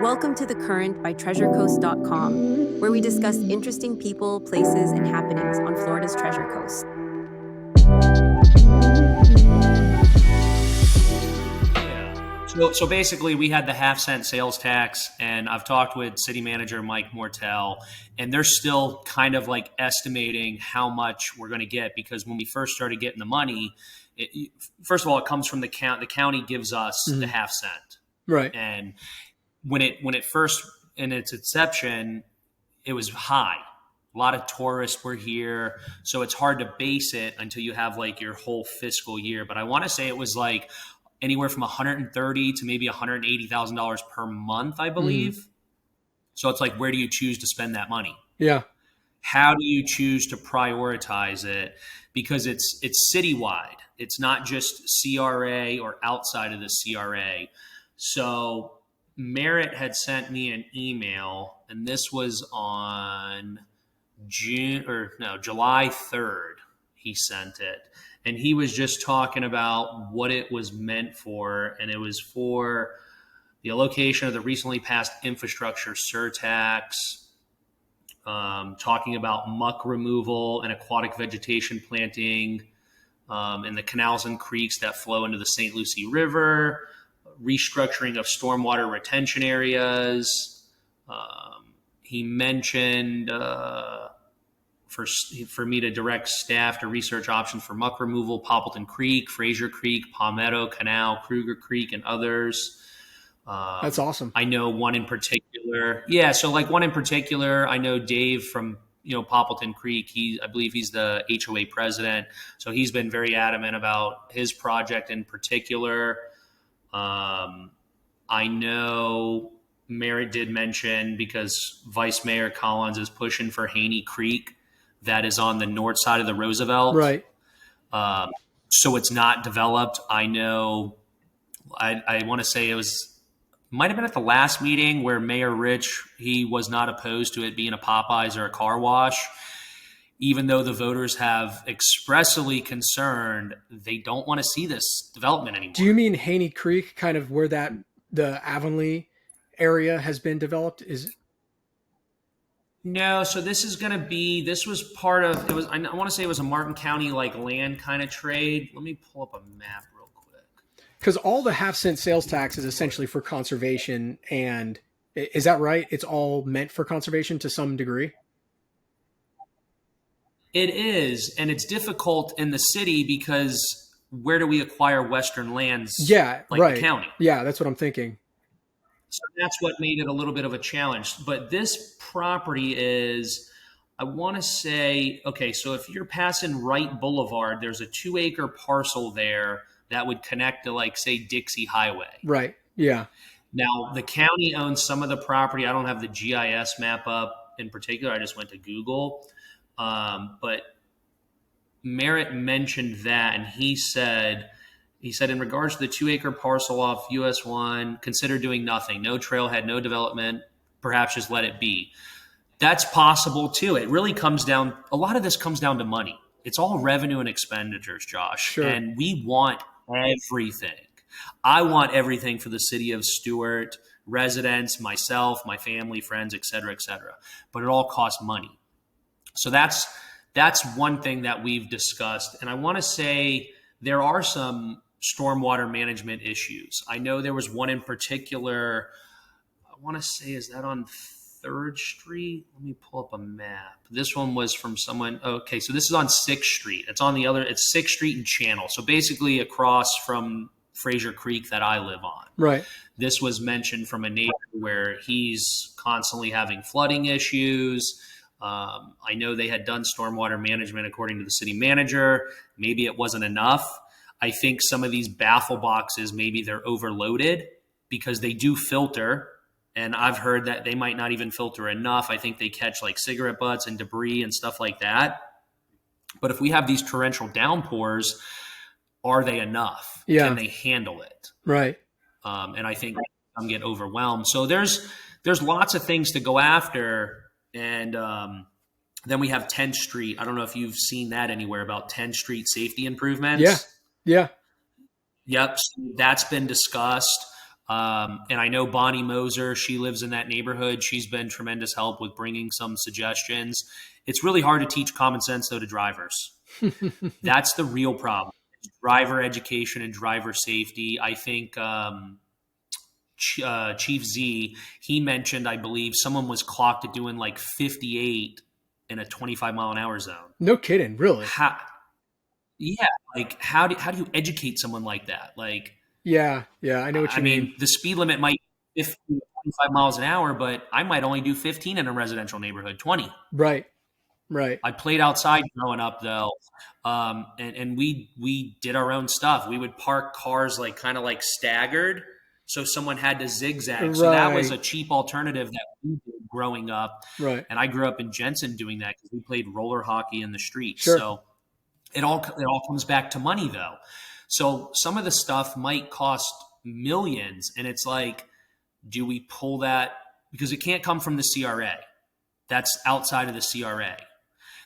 Welcome to The Current by TreasureCoast.com, where we discuss interesting people, places, and happenings on Florida's Treasure Coast. So basically, we had the half-cent sales tax, and I've talked with city manager Mike Mortel, and they're still kind of like estimating how much we're going to get, because when we first started getting the money, first of all, it comes from the county. The county gives us the half cent. Right. And when it first, in its inception, it was high. A lot of tourists were here, so it's hard to base it until you have like your whole fiscal year. But I want to say it was like anywhere from $130,000 to maybe $180,000 per month, I believe. So it's like, where do you choose to spend that money? Yeah. How do you choose to prioritize it? Because it's citywide. It's not just CRA or outside of the CRA. So Merritt had sent me an email, and this was on July 3rd. He sent it. And he was just talking about what it was meant for, and it was for the allocation of the recently passed infrastructure surtax, talking about muck removal and aquatic vegetation planting in the canals and creeks that flow into the St. Lucie River, restructuring of stormwater retention areas. He mentioned for me to direct staff to research options for muck removal, Poppleton Creek, Fraser Creek, Palmetto Canal, Kruger Creek, and others. That's awesome. I know one in particular. Yeah, so like one in particular, I know Dave from Poppleton Creek. I believe he's the HOA president, so he's been very adamant about his project in particular. I know Merritt did mention, because Vice Mayor Collins is pushing for Haney Creek, that is on the north side of the Roosevelt. Right. So it's not developed. I know, I want to say might have been at the last meeting where Mayor Rich, he was not opposed to it being a Popeyes or a car wash, even though the voters have expressly concerned they don't want to see this development anymore. Do you mean Haney Creek, kind of where the Avonlea area has been developed? No, so this was part of, I want to say it was a Martin County like land kind of trade. Let me pull up a map real quick. Because all the half-cent sales tax is essentially for conservation, and is that right? It's all meant for conservation to some degree? It is, and it's difficult in the city because where do we acquire Western lands? Yeah, like right. The county. Yeah, that's what I'm thinking. So that's what made it a little bit of a challenge. But this property is, I want to say, okay, so if you're passing Wright Boulevard, there's a 2-acre parcel there that would connect to, like, say, Dixie Highway. Right, yeah. Now, the county owns some of the property. I don't have the GIS map up in particular. I just went to Google. But Merritt mentioned that, and he said, in regards to the 2-acre parcel off US 1, consider doing nothing. No trailhead, no development, perhaps just let it be. That's possible too. It really comes down, a lot of this comes down to money. It's all revenue and expenditures, Josh. Sure. And we want everything. I want everything for the city of Stuart, residents, myself, my family, friends, et cetera, but it all costs money. So that's one thing that we've discussed. And I want to say there are some stormwater management issues. I know there was one in particular, I want to say, is that on 3rd Street? Let me pull up a map. This one was from someone. Okay, so this is on 6th Street. It's 6th Street and Channel. So basically across from Fraser Creek that I live on. Right. This was mentioned from a neighbor where he's constantly having flooding issues. I know they had done stormwater management according to the city manager. Maybe it wasn't enough. I think some of these baffle boxes, maybe they're overloaded because they do filter. And I've heard that they might not even filter enough. I think they catch like cigarette butts and debris and stuff like that. But if we have these torrential downpours, are they enough? Yeah. Can they handle it? Right. And I think some get overwhelmed. So there's lots of things to go after. And then we have 10th Street. I don't know if you've seen that anywhere about 10th Street safety improvements. Yeah. Yep. So that's been discussed. And I know Bonnie Moser, she lives in that neighborhood. She's been tremendous help with bringing some suggestions. It's really hard to teach common sense, though, to drivers. That's the real problem. Driver education and driver safety. I think Chief Z, he mentioned, I believe, someone was clocked at doing like 58 in a 25-mile-an-hour zone. No kidding, really? Yeah, like how do you educate someone like that? Like, yeah, I know what you mean. The speed limit might be 15, 25 miles an hour, but I might only do 15 in a residential neighborhood, 20. Right. I played outside growing up, though, and we did our own stuff. We would park cars like kind of like staggered, so someone had to zigzag. Right. So that was a cheap alternative that we did growing up. Right. And I grew up in Jensen doing that because we played roller hockey in the streets. Sure. So it all comes back to money, though. So some of the stuff might cost millions, and it's like, do we pull that? Because it can't come from the CRA. That's outside of the CRA.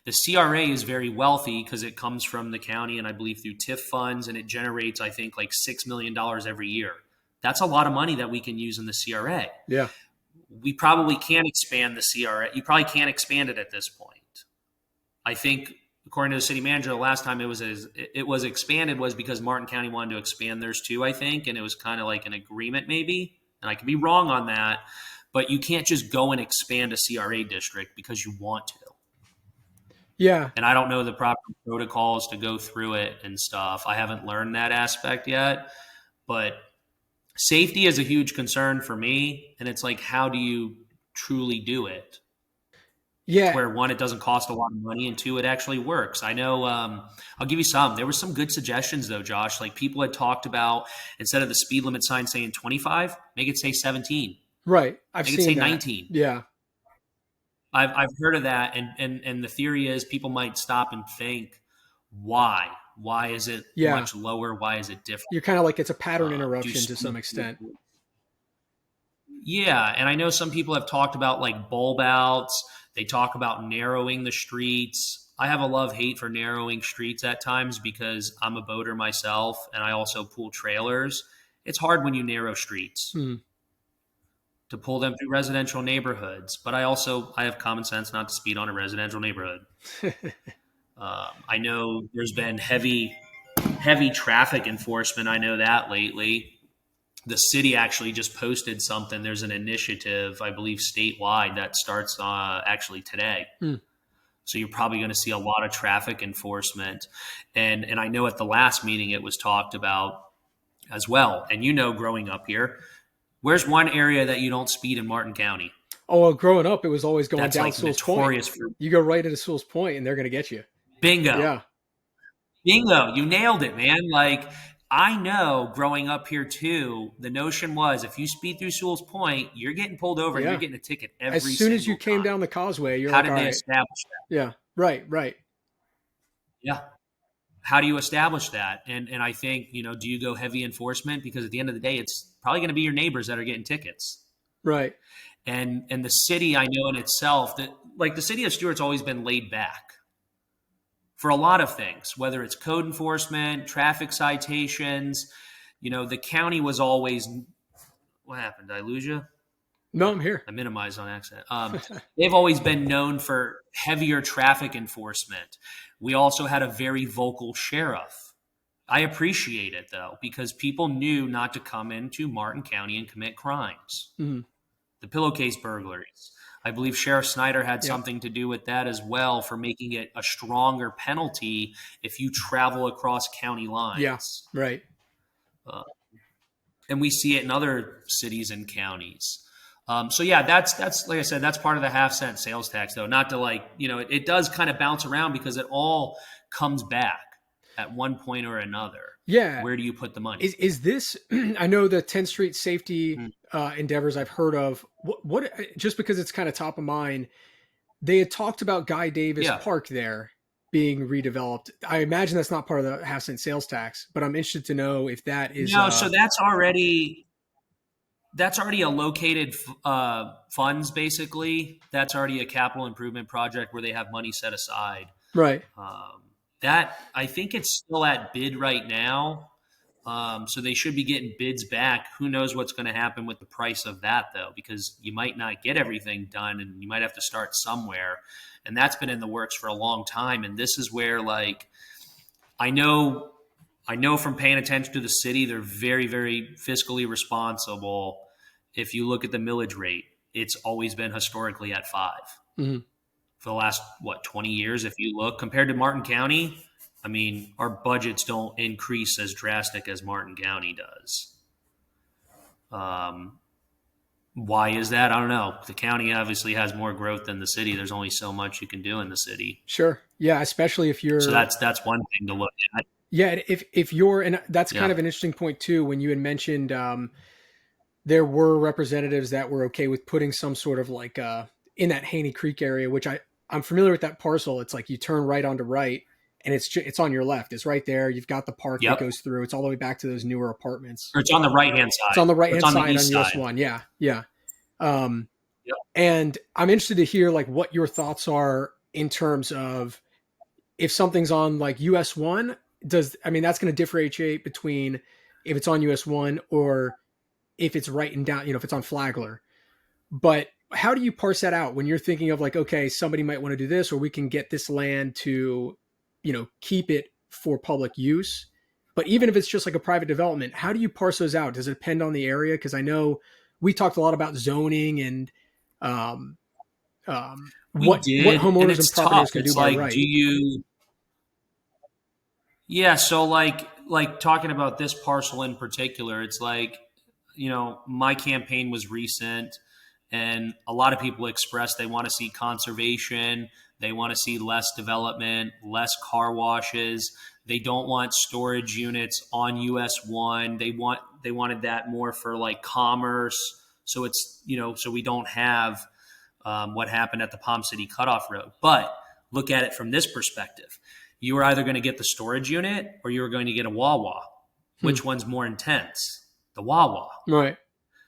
The CRA is very wealthy because it comes from the county and I believe through TIF funds, and it generates, I think, like $6 million every year. That's a lot of money that we can use in the CRA. Yeah. We probably can't expand the CRA. You probably can't expand it at this point. I think, according to the city manager, the last time it was expanded was because Martin County wanted to expand theirs too, I think, and it was kind of like an agreement maybe, and I could be wrong on that, but you can't just go and expand a CRA district because you want to. Yeah. And I don't know the proper protocols to go through it and stuff. I haven't learned that aspect yet, but safety is a huge concern for me, and it's like, how do you truly do it? Yeah. Where one, it doesn't cost a lot of money, and two, it actually works. I know, I'll give you some. There were some good suggestions though, Josh. Like people had talked about, instead of the speed limit sign saying 25, make it say 17. Right. I've make seen it say that. 19. Yeah. I've heard of that. And the theory is people might stop and think, why? Why is it much lower? Why is it different? You're kind of like, it's a pattern interruption to some extent. Yeah. And I know some people have talked about like bulb outs. They talk about narrowing the streets. I have a love-hate for narrowing streets at times because I'm a boater myself and I also pull trailers. It's hard when you narrow streets to pull them through residential neighborhoods. But I have common sense not to speed on a residential neighborhood. I know there's been heavy traffic enforcement. I know that lately. The city actually just posted something. There's an initiative, I believe, statewide that starts actually today. So you're probably going to see a lot of traffic enforcement. And I know at the last meeting it was talked about as well. And you know, growing up here, where's one area that you don't speed in Martin County? Oh, well, growing up, it was always going That's down like Sewell's notorious Point. You go right into Sewell's Point and they're going to get you. Bingo. Yeah. Bingo. You nailed it, man. Like, I know growing up here too, the notion was if you speed through Sewell's Point, you're getting pulled over and you're getting a ticket every single time. As soon as you came down the causeway, you're How like, did they establish that? Yeah. Right. Yeah. How do you establish that? And I think, you know, do you go heavy enforcement? Because at the end of the day, it's probably going to be your neighbors that are getting tickets. Right. And the city, I know in itself, that like the city of Stuart's always been laid back for a lot of things, whether it's code enforcement, traffic citations. You know, the county was always, what happened? Did I lose you? No, I'm here. I minimized on accident. They've always been known for heavier traffic enforcement. We also had a very vocal sheriff. I appreciate it, though, because people knew not to come into Martin County and commit crimes. The pillowcase burglaries. I believe Sheriff Snyder had something to do with that as well, for making it a stronger penalty if you travel across county lines. Yeah, right. And we see it in other cities and counties. So yeah, that's like I said, that's part of the half-cent sales tax, though. Not to like, you know, it does kind of bounce around because it all comes back at one point or another. Yeah. Where do you put the money? Is this, I know the 10th Street safety endeavors I've heard of, what just because it's kind of top of mind, they had talked about Guy Davis Park there being redeveloped. I imagine that's not part of the half-cent sales tax, but I'm interested to know if that is. No, so that's already allocated funds, basically. That's already a capital improvement project where they have money set aside. Right. That, I think it's still at bid right now. So they should be getting bids back. Who knows what's going to happen with the price of that, though, because you might not get everything done and you might have to start somewhere. And that's been in the works for a long time. And this is where, like, I know from paying attention to the city, they're very, very fiscally responsible. If you look at the millage rate, it's always been historically at 5 for the last, 20 years. If you look compared to Martin County, I mean, our budgets don't increase as drastic as Martin County does. Why is that? I don't know. The county obviously has more growth than the city. There's only so much you can do in the city. Sure. Yeah, especially if you're. So that's one thing to look at. Yeah, if you're, and that's kind of an interesting point too. When you had mentioned there were representatives that were okay with putting some sort of like in that Haney Creek area, which I'm familiar with that parcel. It's like you turn right onto right, and it's on your left. It's right there. You've got the park that goes through. It's all the way back to those newer apartments. Or it's on the right hand side. It's on the right hand side on US side. 1. Yeah, yeah. And I'm interested to hear like what your thoughts are in terms of if something's on like US 1. That's going to differentiate between if it's on US 1 or if it's right and down, if it's on Flagler. But how do you parse that out when you're thinking of like, okay, somebody might want to do this, or we can get this land to, keep it for public use. But even if it's just like a private development, how do you parse those out? Does it depend on the area? Because I know we talked a lot about zoning and what homeowners and properties can do by right. Yeah, so like talking about this parcel in particular, it's like, my campaign was recent and a lot of people expressed they want to see conservation, they want to see less development, less car washes, they don't want storage units on US 1, they wanted that more for like commerce, so it's, so we don't have what happened at the Palm City Cutoff Road. But look at it from this perspective. You were either going to get the storage unit or you were going to get a Wawa. Which one's more intense? The Wawa. Right.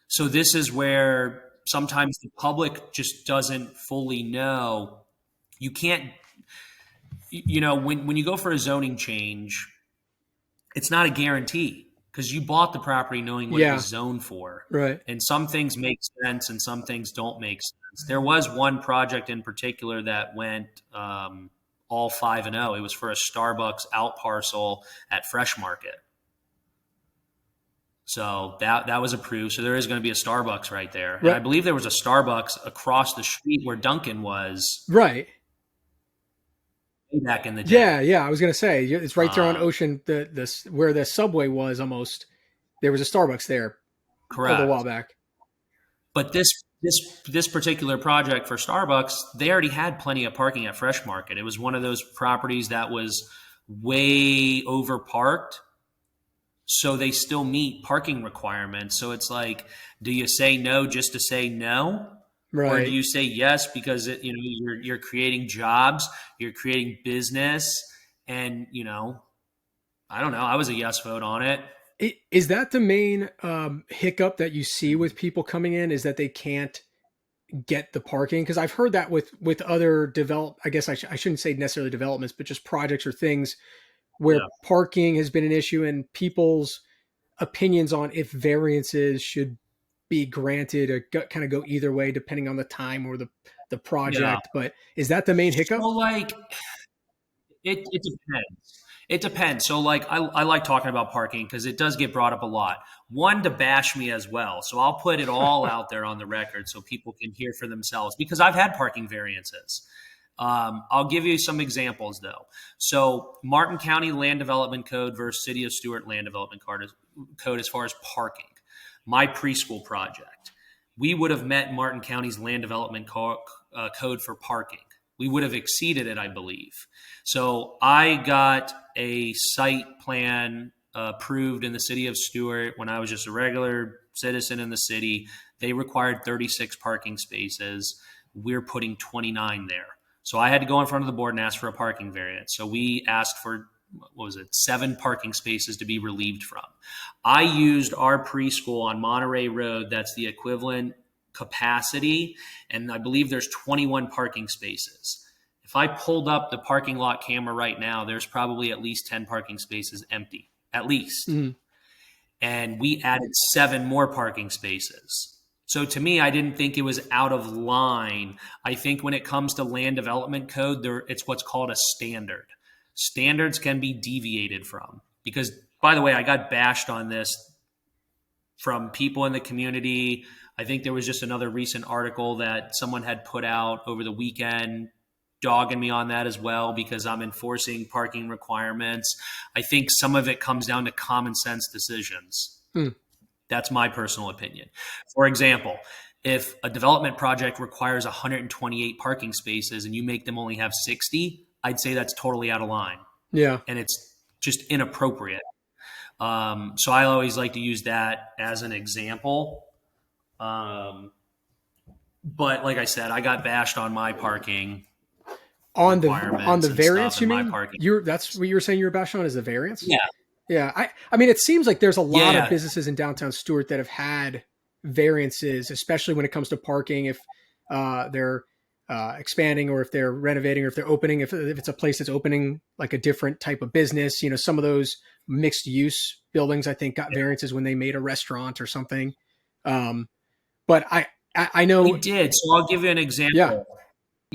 So this is where sometimes the public just doesn't fully know. You can't, when you go for a zoning change, it's not a guarantee because you bought the property knowing what it was zoned for. Right. And some things make sense and some things don't make sense. There was one project in particular that went all 5-0. It was for a Starbucks out parcel at Fresh Market. So that was approved. So there is going to be a Starbucks right there. Right. And I believe there was a Starbucks across the street where Dunkin' was. Right. Back in the day. Yeah. I was going to say it's right there on Ocean, the where the subway was almost. There was a Starbucks there. Correct. A while back. But this particular project for Starbucks, they already had plenty of parking at Fresh Market. It was one of those properties that was way over parked. So they still meet parking requirements. So it's like, do you say no just to say no? Right. Or do you say yes because you're creating jobs, you're creating business, and I don't know. I was a yes vote on it. Is that the main hiccup that you see with people coming in? Is that they can't get the parking? Because I've heard that with other I guess I shouldn't say necessarily developments, but just projects or things where parking has been an issue and people's opinions on if variances should be granted or kind of go either way depending on the time or the project. Yeah. But is that the main hiccup? So like, it depends. It depends. So like, I like talking about parking because it does get brought up a lot. One, to bash me as well. So I'll put it all out there on the record so people can hear for themselves because I've had parking variances. I'll give you some examples though. So Martin County Land Development Code versus City of Stuart Land Development Code as far as parking. My preschool project, we would have met Martin County's Land Development Code for parking. We would have exceeded it, I believe. So I got a site plan approved in the City of Stuart when I was just a regular citizen in the city. They required 36 parking spaces. We're putting 29 there. So I had to go in front of the board and ask for a parking variance. So we asked for, 7 parking spaces to be relieved from. I used our preschool on Monterey Road. That's the equivalent capacity. And I believe there's 21 parking spaces. If I pulled up the parking lot camera right now, there's probably at least 10 parking spaces empty, at least. Mm-hmm. and we added 7 more parking spaces. So to me, I didn't think it was out of line. I think when it comes to land development code, it's what's called a standard. Standards can be deviated from, because, by the way, I got bashed on this from people in the community. I think there was just another recent article that someone had put out over the weekend dogging me on that as well, because I'm enforcing parking requirements. I think some of it comes down to common sense decisions. That's my personal opinion. For example, if a development project requires 128 parking spaces and you make them only have 60, I'd say that's totally out of line. Yeah. And it's just inappropriate. So I always like to use that as an example. But like I said, I got bashed on my parking on the variance. You mean parking. That's what you were saying you were bashed on, is the variance? Yeah. Yeah. I mean, it seems like there's a lot of businesses in downtown Stuart that have had variances, especially when it comes to parking. If they're expanding, or if they're renovating, or if they're opening, if it's a place that's opening like a different type of business, some of those mixed use buildings, I think, got variances when they made a restaurant or something. But I know we did. So I'll give you an example.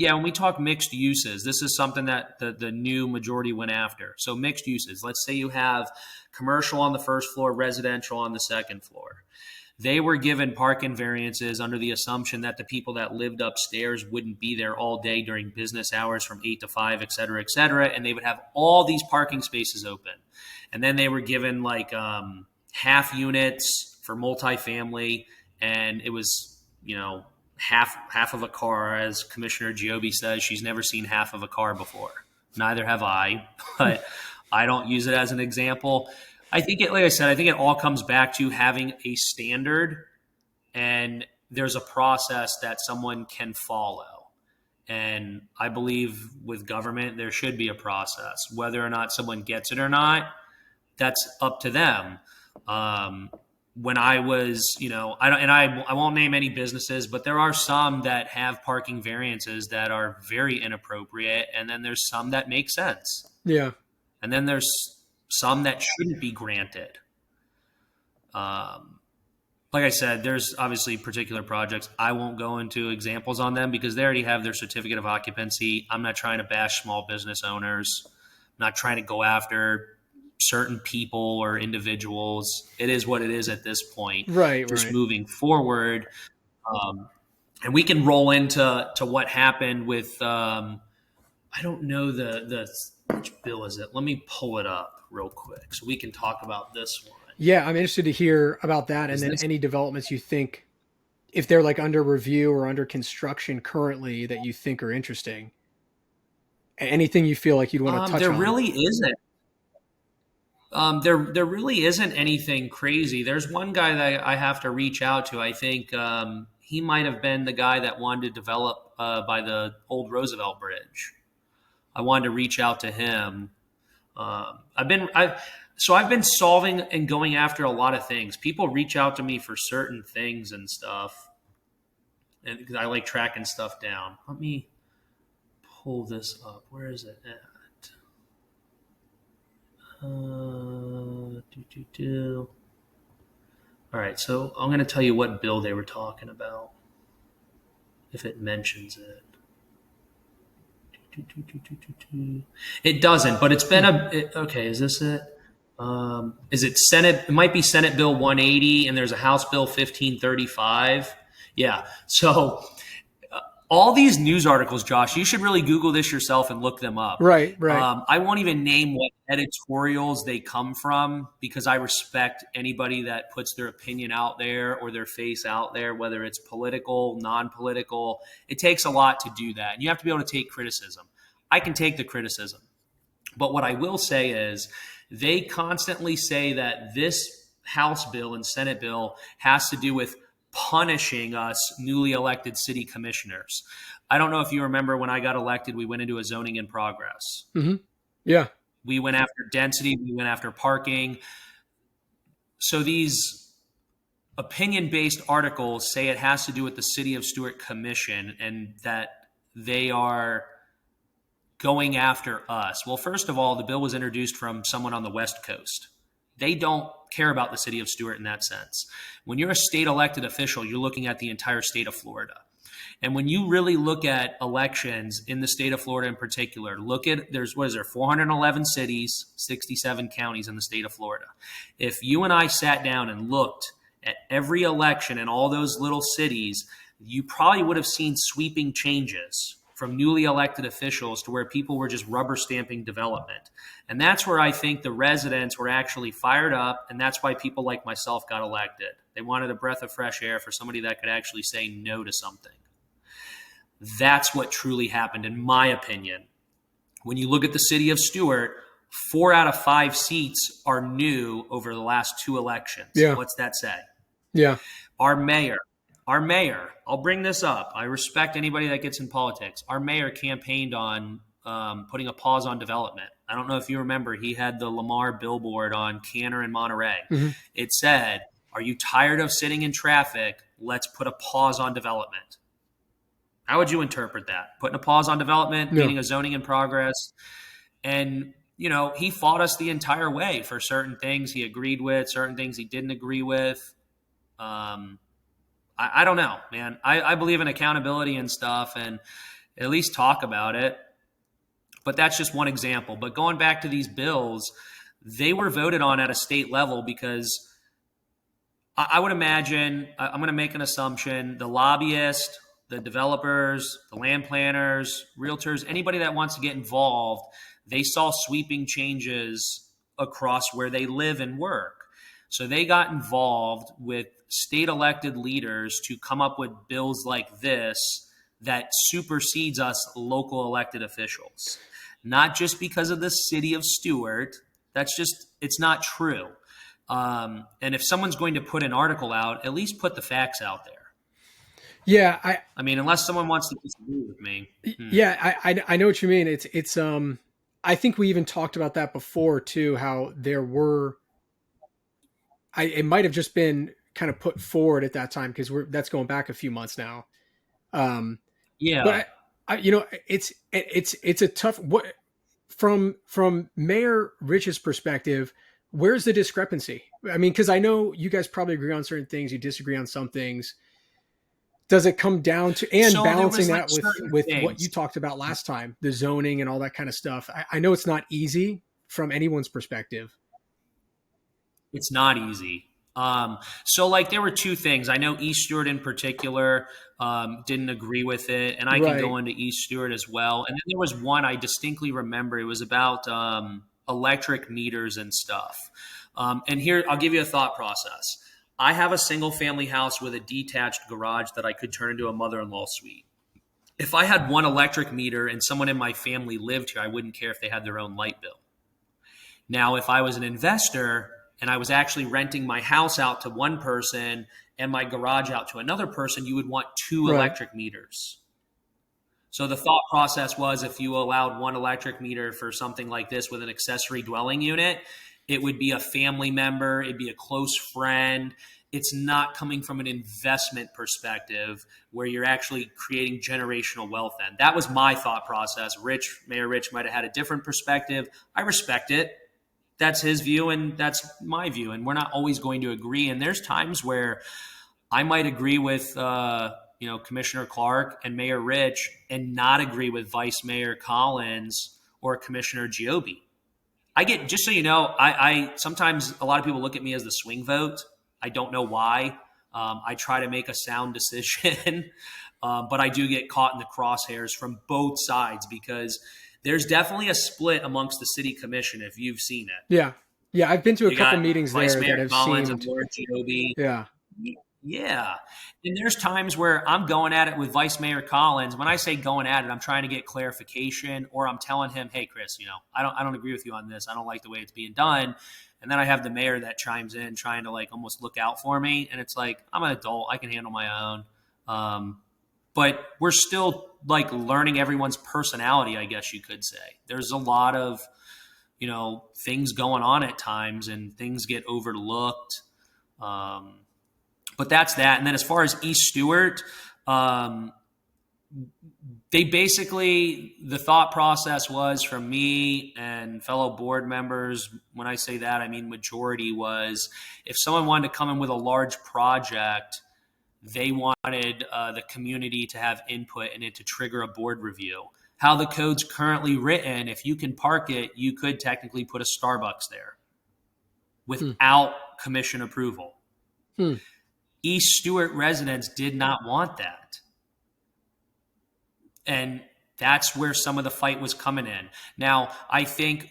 Yeah, when we talk mixed uses, this is something that the new majority went after. So mixed uses, let's say you have commercial on the first floor, residential on the second floor. They were given parking variances under the assumption that the people that lived upstairs wouldn't be there all day during business hours from 8 to 5, et cetera, and they would have all these parking spaces open. And then they were given like half units for multifamily, and it was, half of a car. As Commissioner Giobbe says, she's never seen half of a car before. Neither have I, but I don't use it as an example. I think like I said, I think it all comes back to having a standard, and there's a process that someone can follow. And I believe with government, there should be a process. Whether or not someone gets it or not, that's up to them. When I was, I won't name any businesses, but there are some that have parking variances that are very inappropriate. And then there's some that make sense. Yeah. And then there's some that shouldn't be granted. Like I said, there's obviously particular projects. I won't go into examples on them because they already have their certificate of occupancy. I'm not trying to bash small business owners. I'm not trying to go after certain people or individuals. It is what it is at this point. Right. Moving forward. And we can roll into what happened with, I don't know which bill is it? Let me pull it up real quick so we can talk about this one. Yeah, I'm interested to hear about that. And then any developments you think, if they're like under review or under construction currently, that you think are interesting. Anything you feel like you'd want to touch on? There really isn't. There really isn't anything crazy. There's one guy that I have to reach out to. I think he might have been the guy that wanted to develop by the old Roosevelt Bridge. I wanted to reach out to him. I've been solving and going after a lot of things. People reach out to me for certain things and stuff, and because I like tracking stuff down. Let me pull this up. Where is it at? All right, so I'm going to tell you what bill they were talking about, if it mentions it. It doesn't, but it's been okay, is this it? Is it Senate? It might be Senate Bill 180, and there's a House Bill 1535. Yeah, so all these news articles, Josh, you should really Google this yourself and look them up. Right. I won't even name what editorials they come from because I respect anybody that puts their opinion out there or their face out there, whether it's political, non-political. It takes a lot to do that. And you have to be able to take criticism. I can take the criticism. But what I will say is they constantly say that this House bill and Senate bill has to do with punishing us newly elected city commissioners. I don't know if you remember when I got elected, we went into a zoning in progress. Mm-hmm. Yeah. We went after density. We went after parking. So these opinion-based articles say it has to do with the City of Stuart Commission and that they are going after us. Well, first of all, the bill was introduced from someone on the West Coast. They don't care about the city of Stuart in that sense. When you're a state elected official, you're looking at the entire state of Florida. And when you really look at elections in the state of Florida in particular, there's 411 cities, 67 counties in the state of Florida. If you and I sat down and looked at every election in all those little cities, you probably would have seen sweeping changes from newly elected officials to where people were just rubber stamping development. And that's where I think the residents were actually fired up, and that's why people like myself got elected. They wanted a breath of fresh air for somebody that could actually say no to something. That's what truly happened, in my opinion. When you look at the city of Stuart, 4 out of 5 seats are new over the last 2 elections. Yeah. What's that say? Yeah. Our mayor, I'll bring this up. I respect anybody that gets in politics. Our mayor campaigned on putting a pause on development. I don't know if you remember, he had the Lamar billboard on Canner and Monterey. Mm-hmm. It said, "Are you tired of sitting in traffic? Let's put a pause on development." How would you interpret that? Putting a pause on development, meaning a zoning in progress. And, he fought us the entire way for certain things he agreed with, certain things he didn't agree with. I don't know, man. I believe in accountability and stuff, and at least talk about it. But that's just one example. But going back to these bills, they were voted on at a state level because I would imagine, I'm going to make an assumption, the lobbyists, the developers, the land planners, realtors, anybody that wants to get involved, they saw sweeping changes across where they live and work. So they got involved with state elected leaders to come up with bills like this that supersedes us local elected officials. Not just because of the city of Stuart. It's not true. And if someone's going to put an article out, at least put the facts out there. Yeah, I mean, unless someone wants to disagree with me. Yeah, I know what you mean. It's I think we even talked about that before too. How there were, it might have just been kind of put forward at that time because that's going back a few months now. Yeah, but it's a tough from Mayor Rich's perspective. Where's the discrepancy? I mean, because I know you guys probably agree on certain things, you disagree on some things. Does it come down to balancing that with what you talked about last time, the zoning and all that kind of stuff? I know it's not easy from anyone's perspective. It's not easy. So there were 2 things. I know East Stuart in particular didn't agree with it, and I can go into East Stuart as well. And then there was one I distinctly remember. It was about electric meters and stuff. And here, I'll give you a thought process. I have a single family house with a detached garage that I could turn into a mother-in-law suite. If I had one electric meter and someone in my family lived here, I wouldn't care if they had their own light bill. Now, if I was an investor and I was actually renting my house out to one person and my garage out to another person, you would want 2 electric meters. So the thought process was, if you allowed one electric meter for something like this with an accessory dwelling unit, it would be a family member, it'd be a close friend. It's not coming from an investment perspective where you're actually creating generational wealth then. That was my thought process. Mayor Rich might have had a different perspective. I respect it. That's his view and that's my view. And we're not always going to agree. And there's times where I might agree with Commissioner Clark and Mayor Rich and not agree with Vice Mayor Collins or Commissioner Giobbe. Just so you know, I sometimes a lot of people look at me as the swing vote. I don't know why. I try to make a sound decision, but I do get caught in the crosshairs from both sides because there's definitely a split amongst the city commission if you've seen it. Yeah. Yeah. I've been to a couple meetings Vice there Mayor that have Collins seemed... and Lord Giobbe. Yeah. Yeah. And there's times where I'm going at it with Vice Mayor Collins. When I say going at it, I'm trying to get clarification or I'm telling him, hey, Chris, I don't agree with you on this. I don't like the way it's being done. And then I have the mayor that chimes in trying to almost look out for me. And it's like, I'm an adult. I can handle my own. But we're still learning everyone's personality, I guess you could say. There's a lot of, things going on at times and things get overlooked. But that's that. And then as far as East Stuart, they basically, the thought process was from me and fellow board members, when I say that, I mean majority, was if someone wanted to come in with a large project, they wanted the community to have input in it to trigger a board review. How the code's currently written, if you can park it, you could technically put a Starbucks there without commission approval. East Stuart residents did not want that. And that's where some of the fight was coming in. Now, I think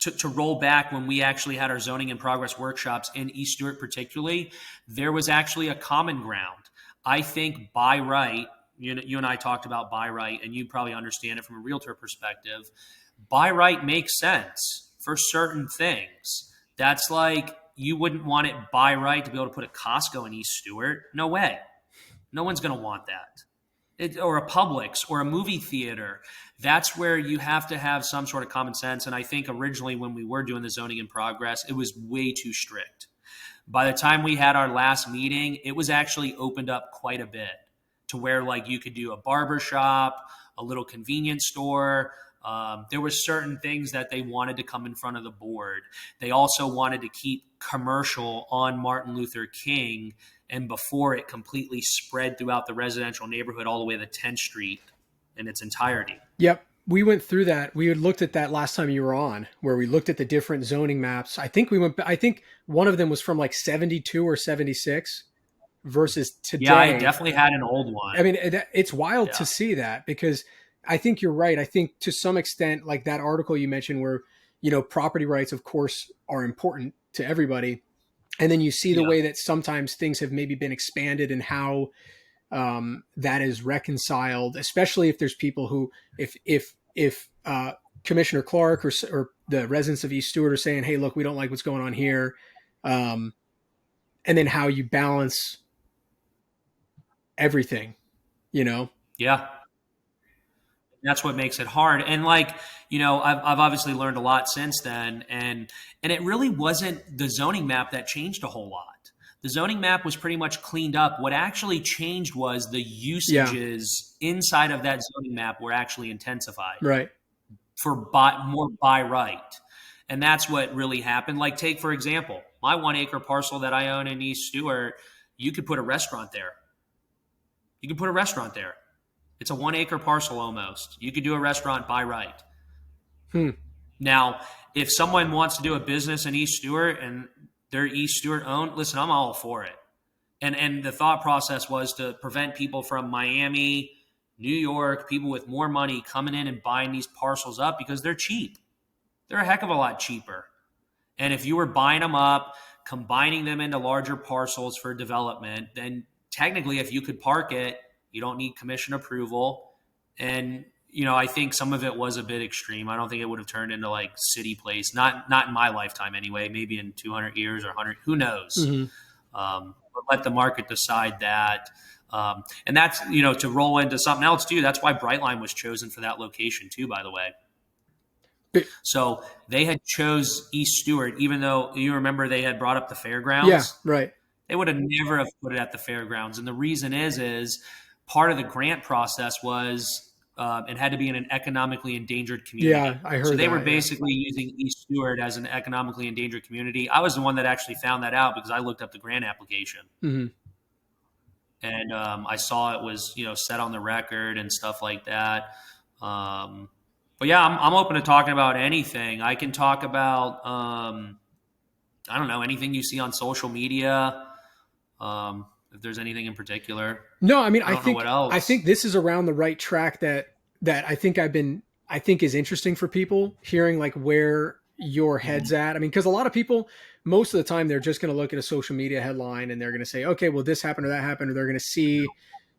to roll back, when we actually had our zoning in progress workshops in East Stuart particularly, there was actually a common ground. I think by right, you and I talked about by right, and you probably understand it from a realtor perspective. By right makes sense for certain things. That's like, you wouldn't want it by right to be able to put a Costco in East Stuart. No way. No one's going to want that. Or a Publix or a movie theater. That's where you have to have some sort of common sense. And I think originally when we were doing the zoning in progress, it was way too strict. By the time we had our last meeting, it was actually opened up quite a bit to where like you could do a barber shop, a little convenience store. There were certain things that they wanted to come in front of the board. They also wanted to keep commercial on Martin Luther King, and before it completely spread throughout the residential neighborhood all the way to 10th Street in its entirety. Yep. We went through that. We had looked at that last time you were on, where we looked at the different zoning maps. I think one of them was from like 72 or 76 versus today. Yeah, I definitely had an old one. I mean, it's wild to see that, because I think you're right. I think to some extent, like that article you mentioned where, property rights, of course, are important to everybody. And then you see the way that sometimes things have maybe been expanded and how that is reconciled, especially if there's people who, if Commissioner Clark or the residents of East Stuart are saying, hey, look, we don't like what's going on here. And then how you balance everything, Yeah. That's what makes it hard. And like, I've obviously learned a lot since then. And it really wasn't the zoning map that changed a whole lot. The zoning map was pretty much cleaned up. What actually changed was the usages inside of that zoning map were actually intensified. Right. For more by right. And that's what really happened. Like, take, for example, my 1 acre parcel that I own in East Stuart, you could put a restaurant there. It's a 1 acre parcel almost. You could do a restaurant by right. Now, if someone wants to do a business in East Stuart and they're East Stuart owned, listen, I'm all for it. And the thought process was to prevent people from Miami, New York, people with more money coming in and buying these parcels up because they're cheap. They're a heck of a lot cheaper. And if you were buying them up, combining them into larger parcels for development, then technically if you could park it, you don't need commission approval. And, I think some of it was a bit extreme. I don't think it would have turned into like city place. Not in my lifetime anyway, maybe in 200 years or 100, who knows? But let the market decide that. And that's, to roll into something else too. That's why Brightline was chosen for that location too, by the way. So they had chose East Stuart, even though you remember they had brought up the fairgrounds. Yeah, right. They would have never have put it at the fairgrounds. And the reason is part of the grant process was it had to be in an economically endangered community. Yeah, I heard that. So they were basically using East Stuart as an economically endangered community. I was the one that actually found that out because I looked up the grant application. And I saw it was, set on the record and stuff like that. But yeah, I'm open to talking about anything. I can talk about, I don't know, anything you see on social media. If there's anything in particular. No, I mean, I think what else. I think this is around the right track that I think is interesting for people, hearing like where your head's at. I mean, because a lot of people, most of the time, they're just going to look at a social media headline and they're going to say, okay, well, this happened or that happened, or they're going to see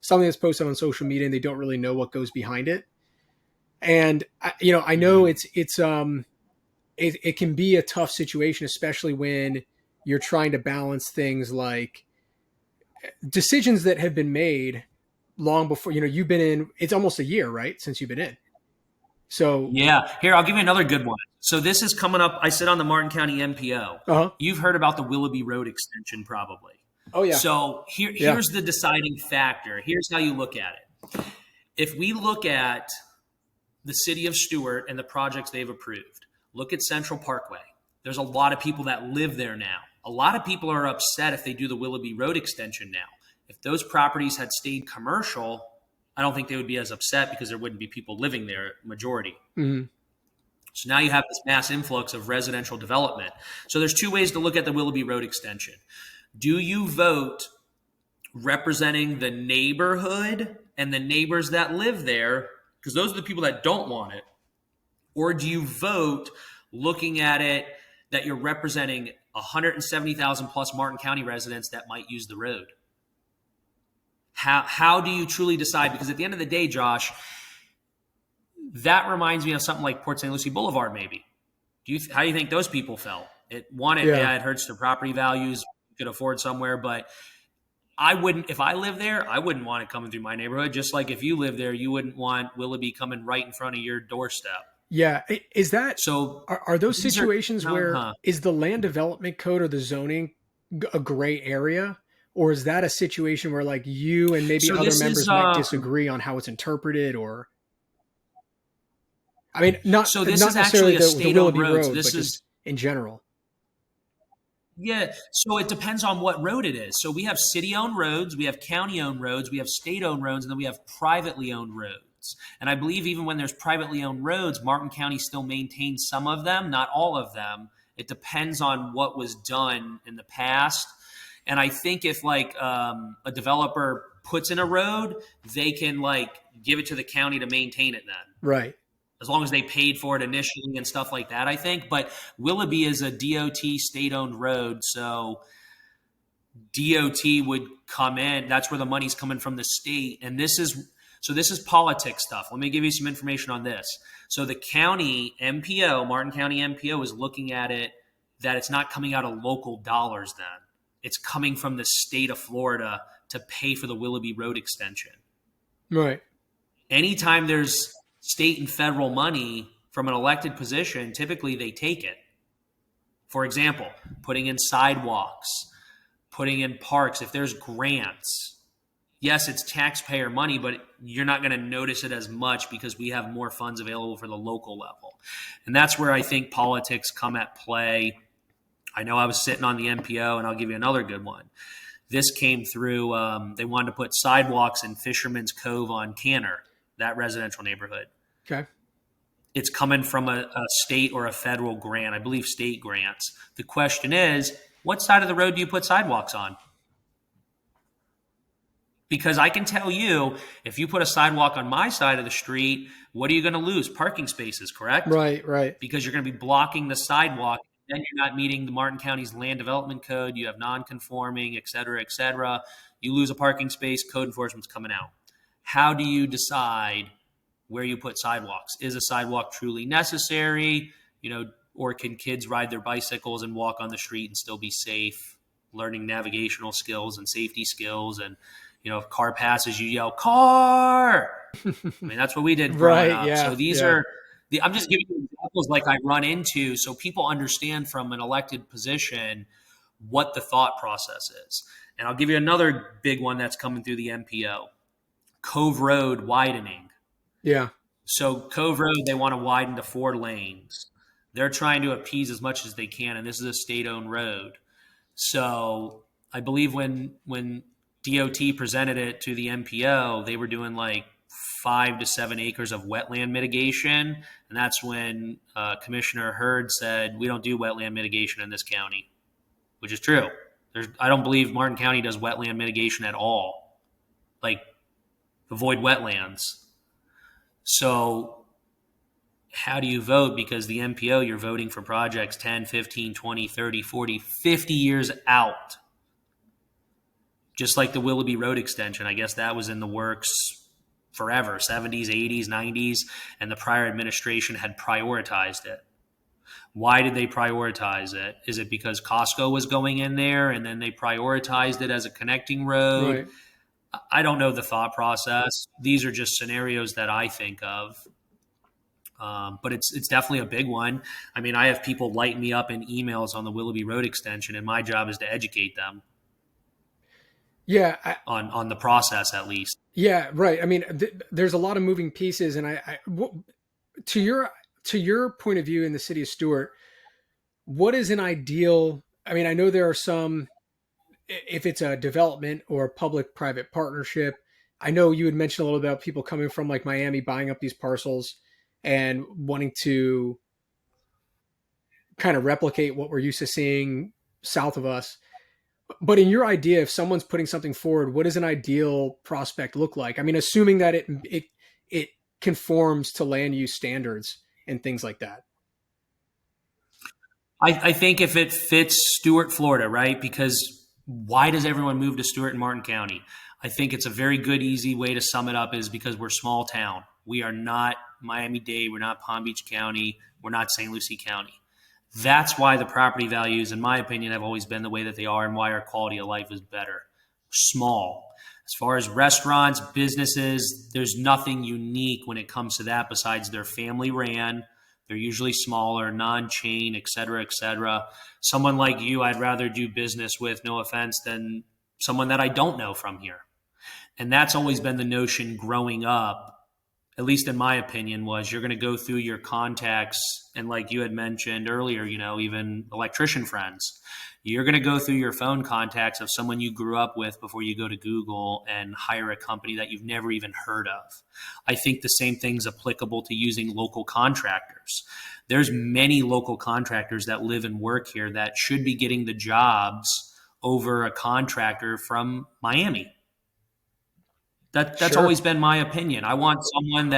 something that's posted on social media and they don't really know what goes behind it. And I know it can be a tough situation, especially when you're trying to balance things like decisions that have been made long before, you've been in, it's almost a year, right? Since you've been in. So yeah, here, I'll give you another good one. So this is coming up. I sit on the Martin County MPO. You've heard about the Willoughby Road extension probably. Oh yeah. So here's the deciding factor. Here's how you look at it. If we look at the city of Stuart and the projects they've approved, look at Central Parkway. There's a lot of people that live there now. A lot of people are upset if they do the Willoughby Road extension now. If those properties had stayed commercial, I don't think they would be as upset because there wouldn't be people living there, majority. Mm-hmm. So now you have this mass influx of residential development. So there's two ways to look at the Willoughby Road extension. Do you vote representing the neighborhood and the neighbors that live there, because those are the people that don't want it? Or do you vote looking at it that you're representing 170,000 plus Martin County residents that might use the road? How do you truly decide? Because at the end of the day, Josh, that reminds me of something like Port St. Lucie Boulevard, maybe. How do you think those people felt? It hurts their property values. You could afford somewhere, but I wouldn't, if I lived there, I wouldn't want it coming through my neighborhood. Just like if you live there, you wouldn't want Willoughby coming right in front of your doorstep. Yeah. Is that, so are those situations where is the land development code or the zoning a gray area? Or is that a situation where like you and maybe other members might disagree on how it's interpreted? Or, I mean, not necessarily the Willoughby Road, but just in general. Yeah, so it depends on what road it is. So we have city-owned roads, we have county-owned roads, we have state-owned roads, and then we have privately owned roads. And I believe even when there's privately owned roads, Martin County still maintains some of them, not all of them. It depends on what was done in the past. And I think if like a developer puts in a road, they can like give it to the county to maintain it then. Right. As long as they paid for it initially and stuff like that, I think. But Willoughby is a DOT state-owned road, so DOT would come in. That's where the money's coming from, the state. And this is politics stuff. Let me give you some information on this. So the county MPO, Martin County MPO, is looking at it that it's not coming out of local dollars then. It's coming from the state of Florida to pay for the Willoughby Road extension. Right. Anytime there's state and federal money from an elected position, typically they take it. For example, putting in sidewalks, putting in parks, if there's grants, yes, it's taxpayer money, but you're not going to notice it as much because we have more funds available for the local level. And that's where I think politics come at play. I know I was sitting on the MPO, and I'll give you another good one. This came through, they wanted to put sidewalks in Fisherman's Cove on Canner, that residential neighborhood. Okay. It's coming from a state or a federal grant, I believe state grants. The question is, what side of the road do you put sidewalks on? Because I can tell you, if you put a sidewalk on my side of the street, what are you going to lose? Parking spaces, correct? Right. Because you're going to be blocking the sidewalk. Then you're not meeting the Martin County's land development code. You have non-conforming, et cetera, et cetera. You lose a parking space, code enforcement's coming out. How do you decide where you put sidewalks? Is a sidewalk truly necessary? Or can kids ride their bicycles and walk on the street and still be safe, learning navigational skills and safety skills? And, if a car passes, you yell, "Car!" I mean, that's what we did growing up. Yeah, so these are I'm just giving you examples like I run into so people understand from an elected position what the thought process is. And I'll give you another big one that's coming through the MPO. Cove Road widening. Yeah. So Cove Road, they want to widen to 4 lanes. They're trying to appease as much as they can, and this is a state-owned road. So I believe when DOT presented it to the MPO, they were doing like 5 to 7 acres of wetland mitigation. And that's when Commissioner Hurd said, we don't do wetland mitigation in this county, which is true. I don't believe Martin County does wetland mitigation at all, like avoid wetlands. So how do you vote? Because the MPO, you're voting for projects 10, 15, 20, 30, 40, 50 years out. Just like the Willoughby Road extension. I guess that was in the works forever, 70s, 80s, 90s, and the prior administration had prioritized it. Why did they prioritize it? Is it because Costco was going in there and then they prioritized it as a connecting road? Right. I don't know the thought process. These are just scenarios that I think of. But it's definitely a big one. I mean, I have people light me up in emails on the Willoughby Road extension, and my job is to educate them. Yeah. on the process, at least. Yeah, right. I mean, there's a lot of moving pieces, and to your point of view in the city of Stuart, what is an ideal? I mean, I know there are some, if it's a development or a public-private partnership. I know you had mentioned a little about people coming from like Miami buying up these parcels and wanting to kind of replicate what we're used to seeing south of us. But in your idea, if someone's putting something forward, what does an ideal prospect look like? I mean, assuming that it conforms to land use standards and things like that. I think if it fits Stuart, Florida, right? Because why does everyone move to Stuart and Martin County? I think it's a very good, easy way to sum it up is because we're small town. We are not Miami-Dade. We're not Palm Beach County. We're not St. Lucie County. That's why the property values, in my opinion, have always been the way that they are and why our quality of life is better. Small. As far as restaurants, businesses, there's nothing unique when it comes to that besides they're family ran. They're usually smaller, non-chain, et cetera, et cetera. Someone like you, I'd rather do business with, no offense, than someone that I don't know from here. And that's always been the notion growing up, at least in my opinion, was you're going to go through your contacts. And like you had mentioned earlier, even electrician friends, you're going to go through your phone contacts of someone you grew up with before you go to Google and hire a company that you've never even heard of. I think the same thing's applicable to using local contractors. There's many local contractors that live and work here that should be getting the jobs over a contractor from Miami. That's Sure. always been my opinion. I want someone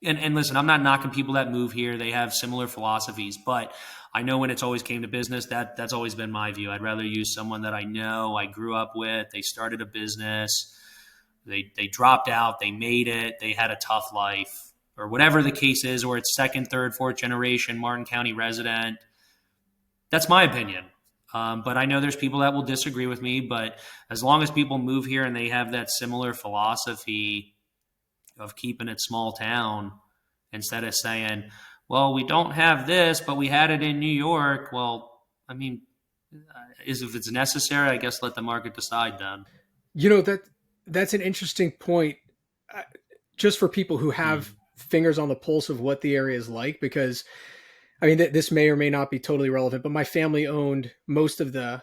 and listen, I'm not knocking people that move here. They have similar philosophies, but I know when it's always came to business, that's always been my view. I'd rather use someone that I know, I grew up with, they started a business, they dropped out, they made it, they had a tough life, or whatever the case is, or it's second, third, fourth generation Martin County resident. That's my opinion. But I know there's people that will disagree with me, but as long as people move here and they have that similar philosophy of keeping it small town, instead of saying, well, we don't have this, but we had it in New York. Well, I mean, if it's necessary, I guess let the market decide then. That's an interesting point, just for people who have fingers on the pulse of what the area is like, because I mean, this may or may not be totally relevant, but my family owned most of the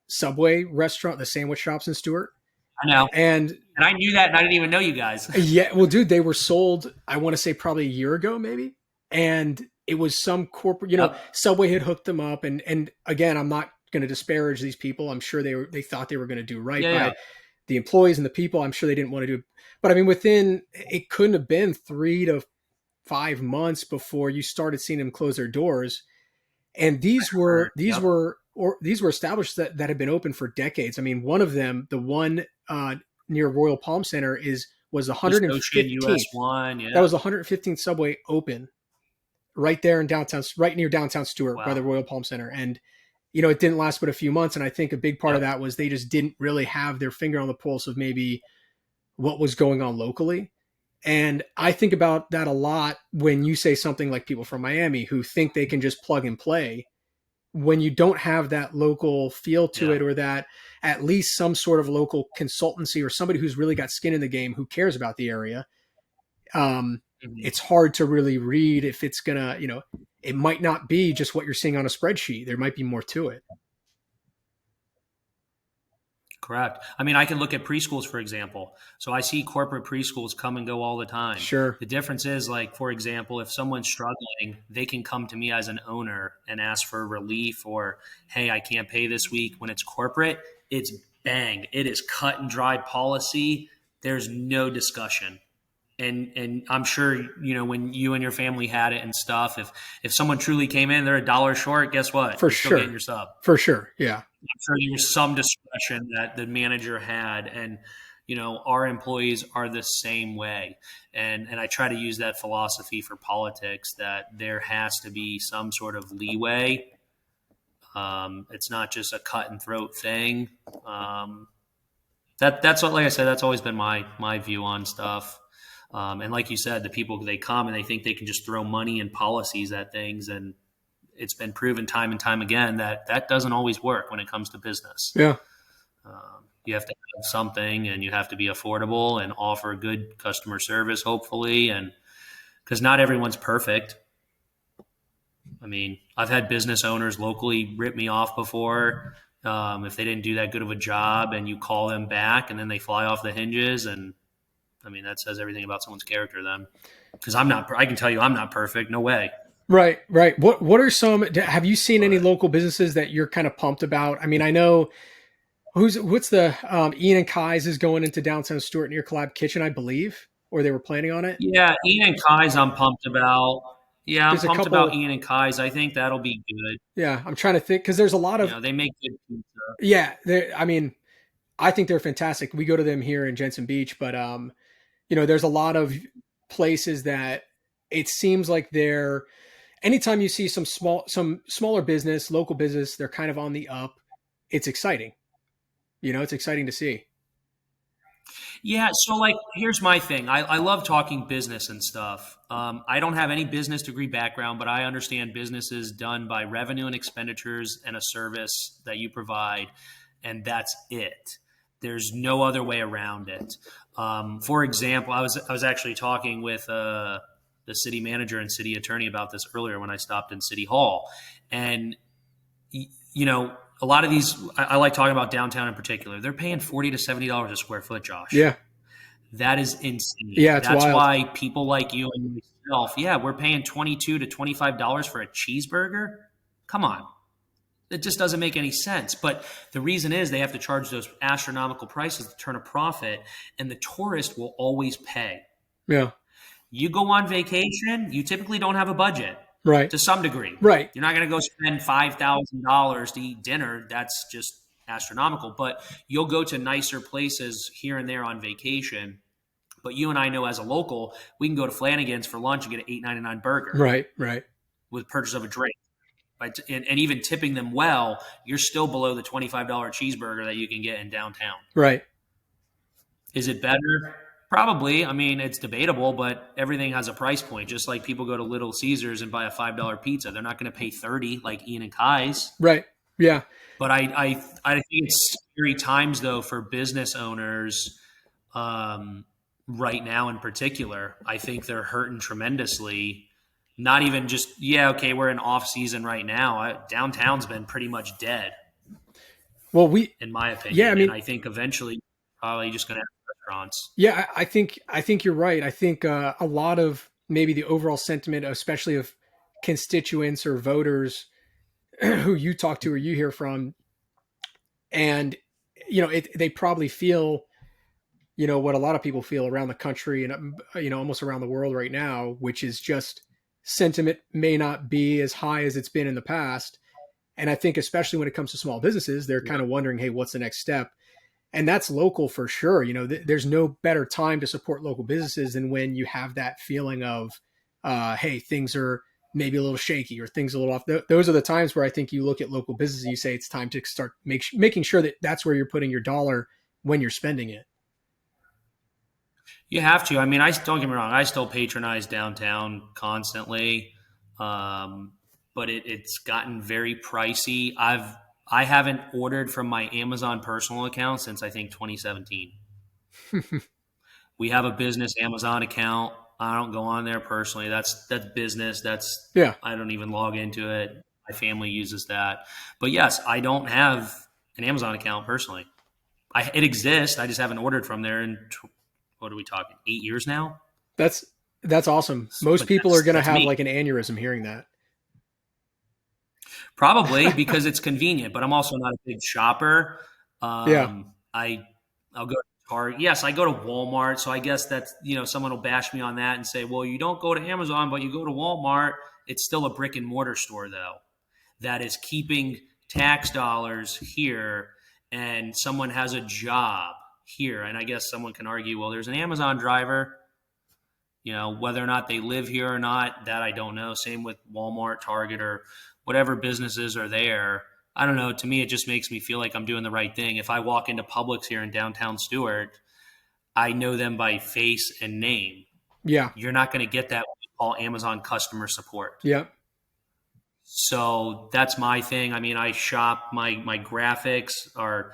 Subway restaurant, the sandwich shops in Stuart. I know. And I knew that, and I didn't even know you guys. Yeah, well, dude, they were sold, I want to say probably a year ago, maybe. And it was some corporate, Subway had hooked them up. And again, I'm not going to disparage these people. I'm sure they thought they were going to do right by the employees and the people. I'm sure they didn't want to do it. But I mean, it couldn't have been 3 to 5 months before you started seeing them close their doors. And these were established that had been open for decades. I mean, one of them, the one near Royal Palm Center, was 115th. US 1, yeah. That was the 115th Subway open right there in downtown, right near downtown Stuart by the Royal Palm Center. And it didn't last but a few months. And I think a big part of that was they just didn't really have their finger on the pulse of maybe what was going on locally. And I think about that a lot when you say something like people from Miami who think they can just plug and play, when you don't have that local feel to it, or that at least some sort of local consultancy or somebody who's really got skin in the game, who cares about the area. It's hard to really read if it's gonna, it might not be just what you're seeing on a spreadsheet. There might be more to it. Correct. I mean, I can look at preschools, for example. So I see corporate preschools come and go all the time. Sure. The difference is, like, for example, if someone's struggling, they can come to me as an owner and ask for relief, or, hey, I can't pay this week. When it's corporate, it's bang. It is cut and dry policy. There's no discussion. And I'm sure, when you and your family had it and stuff, if someone truly came in, they're $1 short, guess what? For You're sure. still getting your sub. For sure. Yeah. I'm sure there was some discretion that the manager had, and our employees are the same way. And I try to use that philosophy for politics, that there has to be some sort of leeway. It's not just a cut and throat thing. That's what, like I said, that's always been my view on stuff. And like you said, the people, they come and they think they can just throw money and policies at things, and it's been proven time and time again that doesn't always work when it comes to business. Yeah. You have to have something, and you have to be affordable and offer good customer service, hopefully. And because not everyone's perfect. I mean, I've had business owners locally rip me off before if they didn't do that good of a job, and you call them back and then they fly off the hinges. And I mean, that says everything about someone's character then. Because I can tell you I'm not perfect. No way. Right, right. What are some, have you seen any But local businesses that you're kind of pumped about? I mean, I know what's the, Ian and Kai's is going into downtown Stuart near Collab Kitchen, I believe, or they were planning on it. yeah, Ian and Kai's I'm pumped about. Yeah, I'm There's a pumped about couple, Ian and Kai's. I think that'll be good. yeah, I'm trying to think because there's a lot of, They make good pizza. yeah, I mean, I think they're fantastic. We go to them here in Jensen Beach, but there's a lot of places that it seems like they're anytime you see some smaller business, local business, they're kind of on the up. It's exciting. It's exciting to see. Yeah, so like, here's my thing. I love talking business and stuff. I don't have any business degree background, but I understand business is done by revenue and expenditures and a service that you provide, and that's it. There's no other way around it. For example, I was actually talking with the city manager and city attorney about this earlier when I stopped in City Hall, and a lot of these, I like talking about downtown in particular. They're paying $40 to $70 a square foot, Josh. Yeah. That is insane. Yeah, it's That's wild. why people like you and myself, we're paying $22 to $25 for a cheeseburger. Come on. It just doesn't make any sense. But the reason is they have to charge those astronomical prices to turn a profit, and the tourist will always pay. Yeah. You go on vacation, you typically don't have a budget. Right. To some degree. Right. You're not going to go spend $5,000 to eat dinner. That's just astronomical. But you'll go to nicer places here and there on vacation. But you and I know as a local, we can go to Flanagan's for lunch and get an $8.99 burger. Right, right. With purchase of a drink. And even tipping them well, you're still below the $25 cheeseburger that you can get in downtown. Right. Is it better? Probably. I mean, it's debatable, but everything has a price point. Just like people go to Little Caesars and buy a $5 pizza, they're not going to pay $30 like Ian and Kai's. Right. Yeah. But I think it's scary times though for business owners right now in particular. I think they're hurting tremendously. Not even just we're in off season right now. Downtown's been pretty much dead. Well, in my opinion, yeah, I mean, and I think eventually probably just going to have restaurants. Yeah, I think you're right. I think a lot of maybe the overall sentiment, especially of constituents or voters who you talk to or you hear from, and they probably feel what a lot of people feel around the country and almost around the world right now, which is just sentiment may not be as high as it's been in the past. And I think especially when it comes to small businesses, they're kind of wondering, hey, what's the next step? And that's local for sure. There's no better time to support local businesses than when you have that feeling of, hey, things are maybe a little shaky or things a little off. Those are the times where I think you look at local businesses and you say it's time to start making sure that that's where you're putting your dollar when you're spending it. You have to. I mean, don't get me wrong. I still patronize downtown constantly, but it's gotten very pricey. I haven't ordered from my Amazon personal account since I think 2017. We have a business Amazon account. I don't go on there personally. That's business. I don't even log into it. My family uses that. But yes, I don't have an Amazon account personally. It exists. I just haven't ordered from there in what are we talking? 8 years now? That's awesome. Most people are going to have like an aneurysm hearing that. Probably because it's convenient, but I'm also not a big shopper. I'll go to Target. Yes, I go to Walmart. So I guess that's, someone will bash me on that and say, well, you don't go to Amazon, but you go to Walmart. It's still a brick and mortar store though, that is keeping tax dollars here, and someone has a job here. And I guess someone can argue, well, there's an Amazon driver, whether or not they live here or not, that I don't know. Same with Walmart, Target, or whatever businesses are there. I don't know. To me, it just makes me feel like I'm doing the right thing. If I walk into Publix here in downtown Stuart, I know them by face and name. Yeah. You're not going to get that what we call Amazon customer support. Yeah. So that's my thing. I mean, I shop my graphics, our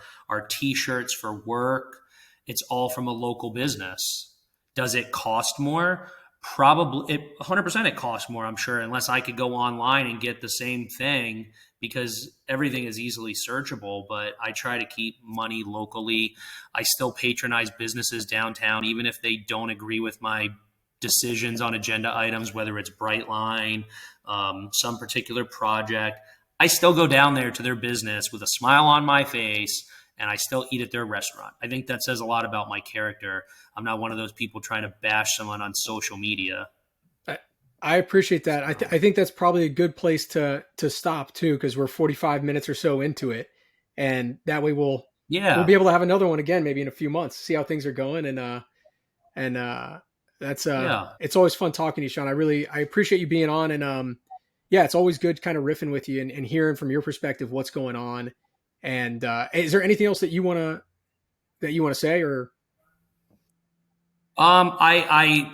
t-shirts for work. It's all from a local business. Does it cost more? Probably 100% it costs more, I'm sure, unless I could go online and get the same thing, because everything is easily searchable. But I try to keep money locally. I still patronize businesses downtown, even if they don't agree with my decisions on agenda items, whether it's Brightline, some particular project. I still go down there to their business with a smile on my face, and I still eat at their restaurant. I think that says a lot about my character. I'm not one of those people trying to bash someone on social media. I appreciate that. I think that's probably a good place to stop too, because we're 45 minutes or so into it, and that way we'll be able to have another one again maybe in a few months, see how things are going, and that's it's always fun talking to you, Sean. I appreciate you being on, and it's always good kind of riffing with you and hearing from your perspective what's going on. And is there anything else that you want to say, or? I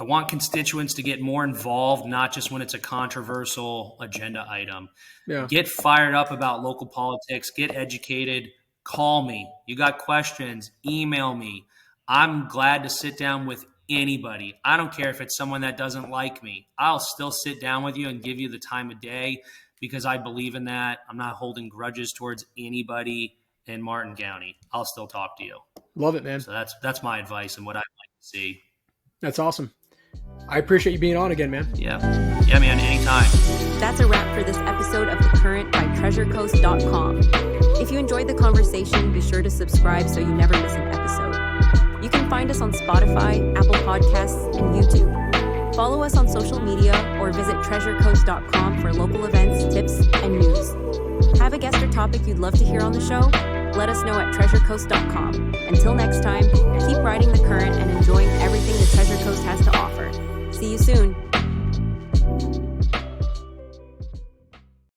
want constituents to get more involved, not just when it's a controversial agenda item. Yeah. Get fired up about local politics, get educated, call me. You got questions, email me. I'm glad to sit down with anybody. I don't care if it's someone that doesn't like me. I'll still sit down with you and give you the time of day, because I believe in that. I'm not holding grudges towards anybody in Martin County. I'll still talk to you. Love it, man. So that's my advice and what I'd like to see. That's awesome. I appreciate you being on again, man. Yeah, man, anytime. That's a wrap for this episode of The Current by treasurecoast.com. If you enjoyed the conversation, be sure to subscribe so you never miss an episode. You can find us on Spotify, Apple Podcasts, and YouTube. Follow us on social media or visit treasurecoast.com for local events, tips, and news. Have a guest or topic you'd love to hear on the show? Let us know at treasurecoast.com. Until next time, keep riding the current and enjoying everything the Treasure Coast has to offer. See you soon.